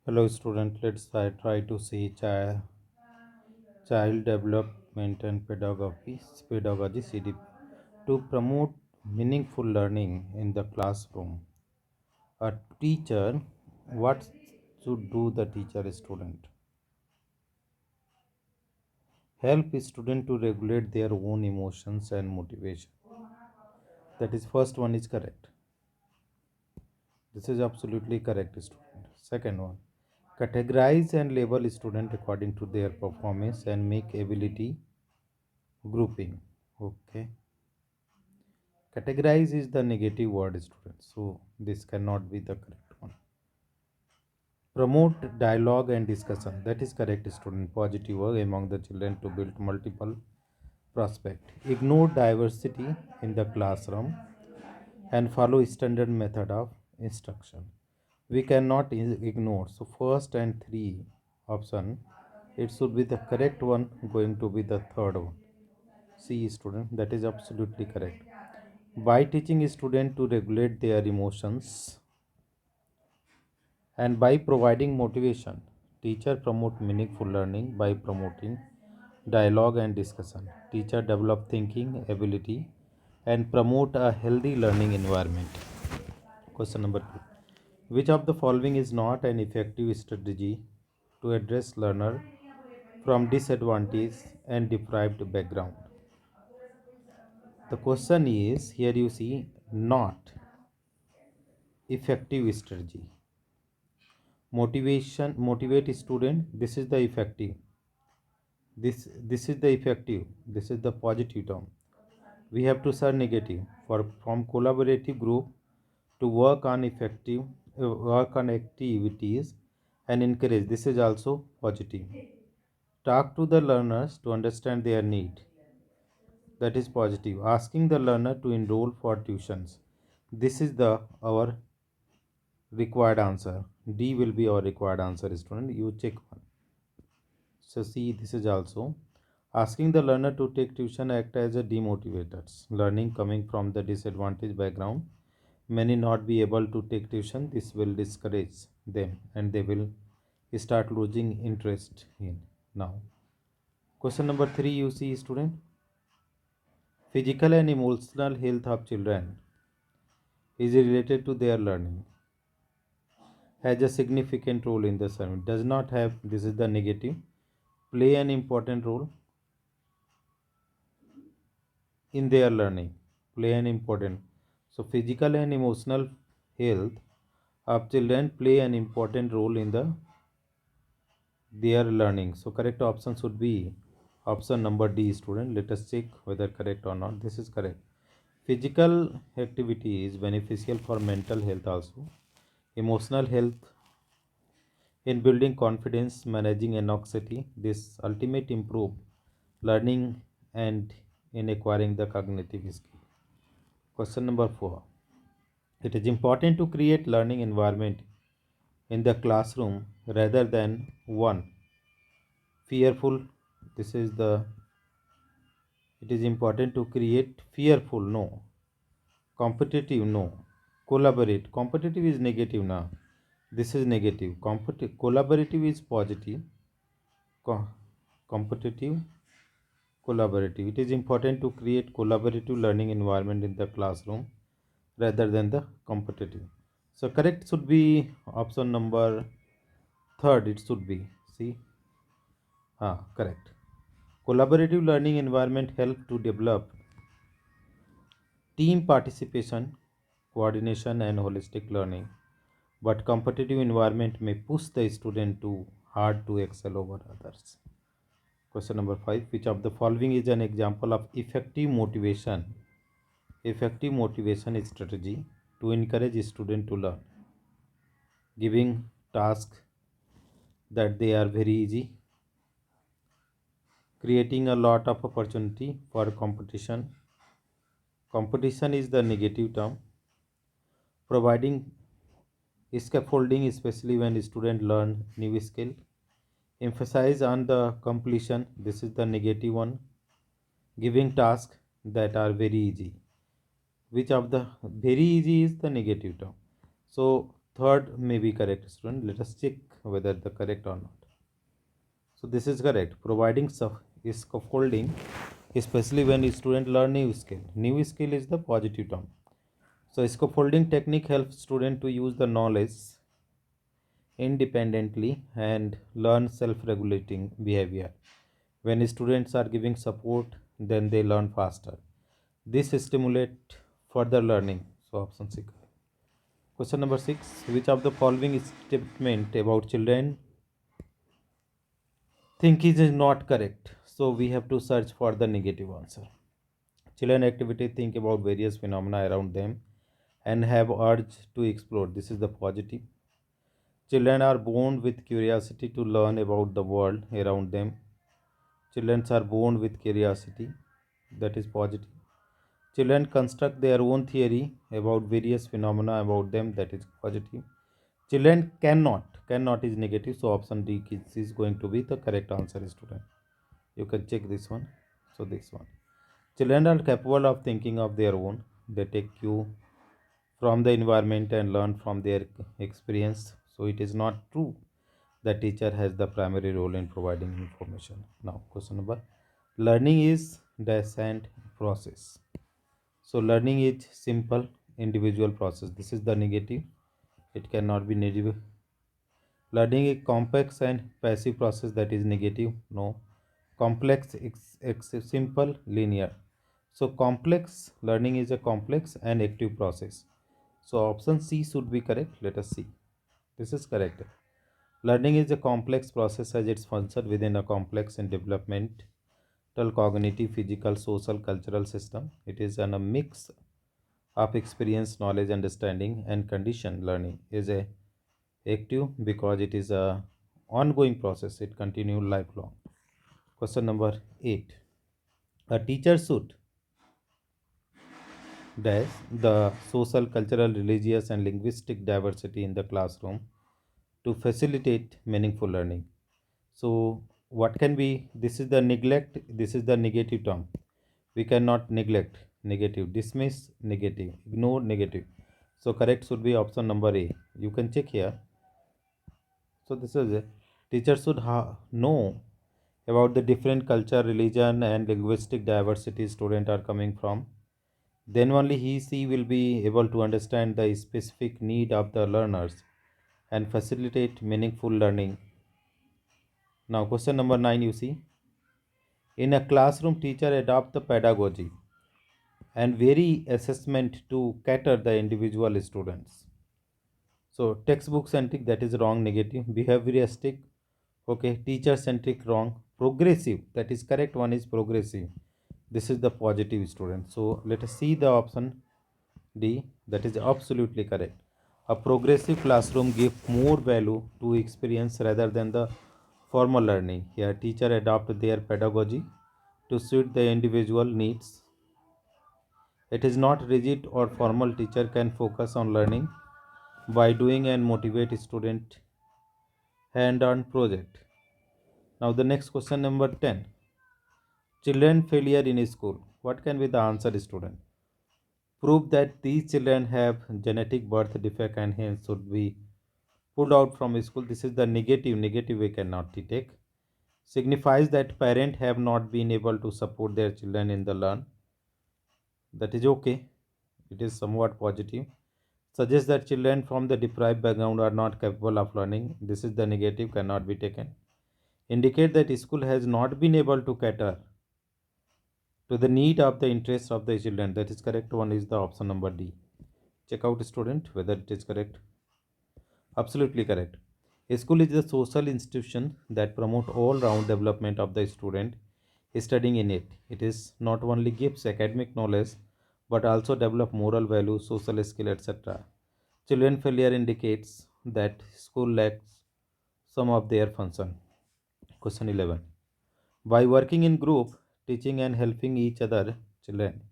Hello student, let's try to see child development and pedagogy CDP to promote meaningful learning in the classroom. A teacher, what should do the teacher student? Help student to regulate their own emotions and motivation. That is first one is correct. This is absolutely correct student. Second one, categorize and label student according to their performance and make ability grouping. Okay. Categorize is the negative word student. So this cannot be the correct one. Promote dialogue and discussion. That is correct student. Positive work among the children to build multiple prospect. Ignore diversity in the classroom and follow standard method of instruction. We cannot ignore. So first and three option, it should be the correct one going to be the third one. See student, that is absolutely correct. By teaching student to regulate their emotions and by providing motivation, teacher promote meaningful learning by promoting dialogue and discussion. Teacher develop thinking ability and promote a healthy learning environment. Question number 2. Which of the following is not an effective strategy to address learner from disadvantaged and deprived background? The question is here you see not effective strategy. Motivate student. This is the effective. This is the effective. This is the positive term. We have to say negative for from collaborative group to work on activities and encourage. This is also positive. Talk to the learners to understand their need. That is positive. Asking the learner to enroll for tuitions. This is the our required answer. D will be our required answer, student. You check one. So see, this is also asking the learner to take tuition act as a demotivators. Learning coming from the disadvantaged background, many not be able to take tuition. This will discourage them and they will start losing interest in now. Question number 3, you see student. Physical and emotional health of children is related to their learning. Has a significant role in the sermon. Does not have, this is the negative. Play an important role in their learning. Play an important. So physical and emotional health of children play an important role in their learning. So correct option should be option number D student. Let us check whether correct or not. This is correct. Physical activity is beneficial for mental health also. Emotional health in building confidence, managing anxiety. This ultimate improve learning and in acquiring the cognitive skill. Question number 4. It is important to create learning environment in the classroom rather than one fearful. This is the it is important to create fearful no, competitive no, collaborate. Competitive is negative now. This is negative. Collaborative is positive. Co- competitive, collaborative. It is important to create collaborative learning environment in the classroom rather than the competitive. So correct should be option number third. It should be see. Correct. Collaborative learning environment help to develop team participation, coordination, and holistic learning. But competitive environment may push the student to hard to excel over others. Question number 5. Which of the following is an example of effective motivation? Effective motivation strategy to encourage student to learn. Giving tasks that they are very easy. Creating a lot of opportunity for competition. Competition is the negative term. Providing scaffolding, especially when students learn new skill. Emphasize on the completion. This is the negative one. Giving tasks that are very easy. Which of the very easy is the negative term. So third may be correct, student. Let us check whether the correct or not. So this is correct. Providing scaffolding, especially when a student learn new skill. New skill is the positive term. So scaffolding technique helps student to use the knowledge independently and learn self-regulating behavior. When students are giving support, then they learn faster. This stimulate further learning. So option C. Question number 6. Which of the following statement about children think is not correct? So we have to search for the negative answer. Children activity think about various phenomena around them and have urge to explore. This is the positive. Children are born with curiosity to learn about the world around them. Children are born with curiosity. That is positive. Children construct their own theory about various phenomena about them. That is positive. Children cannot is negative. So option D is going to be the correct answer, student. You can check this one. So this one. Children are capable of thinking of their own. They take cue from the environment and learn from their experience. So it is not true that teacher has the primary role in providing information. Now, question number: learning is descent process. So learning is simple individual process. This is the negative. It cannot be negative. Learning is complex and passive process. That is negative. No. Complex, simple, linear. So complex learning is a complex and active process. So option C should be correct. Let us see. This is correct. Learning is a complex process as its function within a complex and developmental cognitive, physical, social, cultural system. It is a mix of experience, knowledge, understanding, and condition. Learning is a active because it is a ongoing process. It continues lifelong. Question number 8. A teacher should dash the social, cultural, religious, and linguistic diversity in the classroom to facilitate meaningful learning. So, what can be? This is the neglect, this is the negative term. We cannot neglect, negative, dismiss, negative, ignore, negative. So, correct should be option number A. You can check here. So, this is it. Teacher should know about the different culture, religion, and linguistic diversity students are coming from. Then only she will be able to understand the specific need of the learners and facilitate meaningful learning. Now, question number 9, you see. In a classroom, teacher adopt the pedagogy and vary assessment to cater the individual students. So, textbook centric, that is wrong, negative. Behavioristic, okay. Teacher centric, wrong. Progressive, that is correct one is progressive. This is the positive, student. So, let us see the option D, that is absolutely correct. A progressive classroom gives more value to experience rather than the formal learning. Here, teacher adopt their pedagogy to suit the individual needs. It is not rigid or formal. Teacher can focus on learning by doing and motivate student hand-on project. Now the next question number 10. Children failure in school. What can be the answer, student? Prove that these children have genetic birth defect and hence should be pulled out from school. This is the negative. Negative we cannot take. Signifies that parents have not been able to support their children in the learn. That is okay. It is somewhat positive. Suggests that children from the deprived background are not capable of learning. This is the negative, cannot be taken. Indicate that school has not been able to cater to the need of the interest of the children. That is correct one is the option number D. Check out, student, whether it is correct. Absolutely correct. A school is a social institution that promote all round development of the student studying in it. It is not only gives academic knowledge but also develop moral values, social skill, etc. Children failure indicates that school lacks some of their function. Question 11. By working in group, teaching and helping each other, children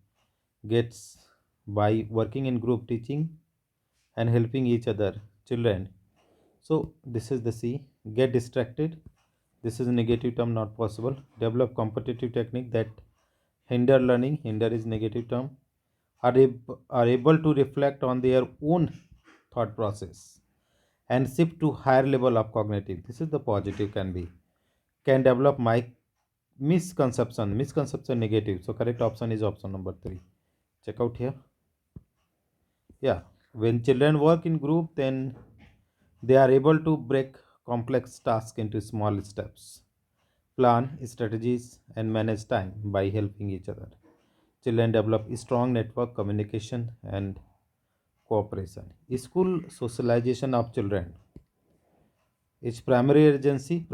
gets by working in group teaching and helping each other, children. So this is the C. Get distracted. This is a negative term, not possible. Develop competitive technique that hinder learning. Hinder is negative term. Are able to reflect on their own thought process. and shift to higher level of cognitive. This is the positive can be. Can develop my misconception negative. So correct option is option number 3. Check out here. Yeah, when children work in group, then they are able to break complex tasks into small steps, plan strategies, and manage time by helping each other. Children develop strong network communication and cooperation. School socialization of children. Its primary agency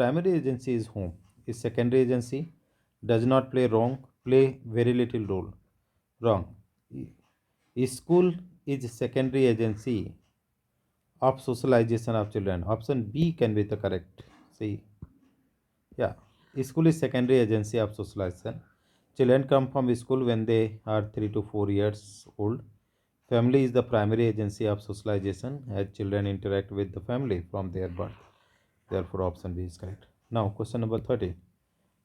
is home. Its secondary agency does not play very little role. Wrong. School is secondary agency of socialization of children. Option B can be the correct. See, yeah. School is secondary agency of socialization. Children come from school when they are 3 to 4 years old. Family is the primary agency of socialization as children interact with the family from their birth. Therefore, option B is correct. Now, question number 30.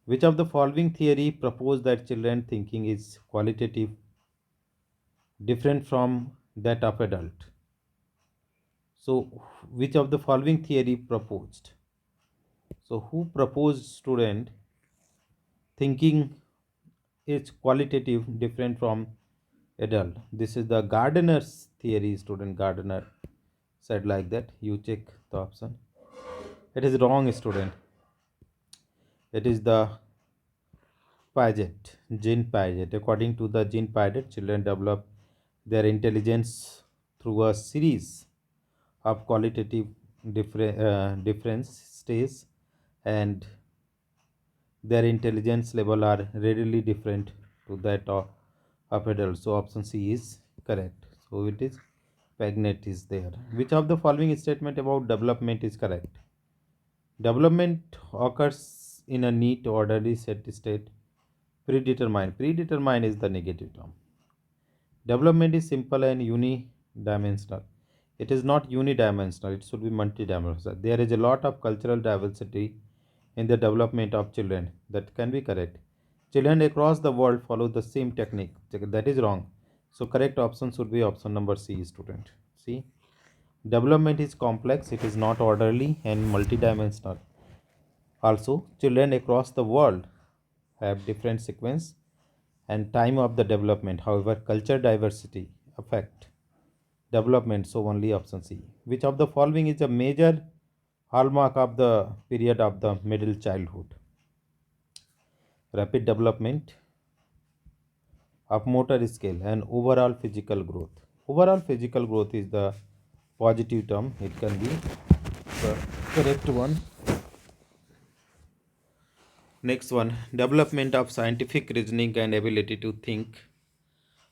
Which of the following theory propose that children thinking is qualitative different from that of adult? So, which of the following theory proposed? So, who proposed student thinking is qualitative different from adult? This is the Gardner's theory. Student Gardner said like that. You check the option. It is wrong, student. It is the Piaget, Jean Piaget. According to the Jean Piaget, children develop their intelligence through a series of qualitative difference stages, and their intelligence level are readily different to that of adults. So option C is correct. So it is Piaget is there. Which of the following statement about development is correct? Development occurs in a neat, orderly set state. Predetermined. Predetermined is the negative term. Development is simple and unidimensional. It is not unidimensional, it should be multidimensional. There is a lot of cultural diversity in the development of children. That can be correct. Children across the world follow the same technique. That is wrong. So correct option should be option number C, student. See, development is complex, it is not orderly and multidimensional. Also, children across the world have different sequence and time of the development. However, culture diversity affect development. So only option C. Which of the following is a major hallmark of the period of the middle childhood? Rapid development of motor skill and overall physical growth. Overall physical growth is the positive term. It can be the correct one. Next one, development of scientific reasoning and ability to think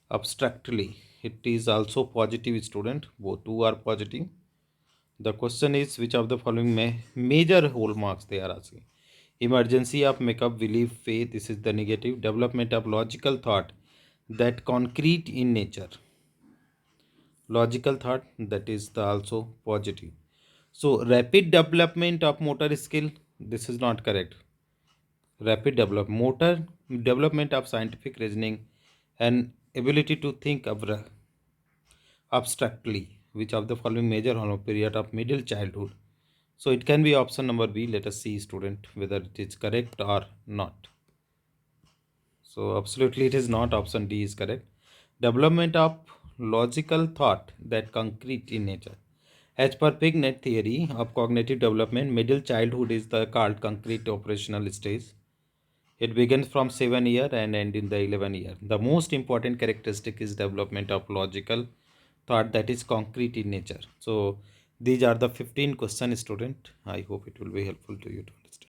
abstractly. It is also positive, student. Both two are positive. The question is which of the following major hallmarks they are asking. Emergency of makeup, belief, faith. This is the negative. Development of logical thought that concrete in nature. Logical thought, that is the also positive. So rapid development of motor skill. This is not correct. Rapid motor development of scientific reasoning and ability to think abstractly. Which of the following major period of middle childhood? So it can be option number B. Let us see, student, whether it is correct or not. So absolutely it is not. Option D is correct. Development of logical thought that concrete in nature. As per Piaget theory of cognitive development, middle childhood is the called concrete operational stage. It begins from 7 year and end in the 11 year. The most important characteristic is development of logical thought that is concrete in nature. So these are the 15 questions, student. I hope it will be helpful to you to understand.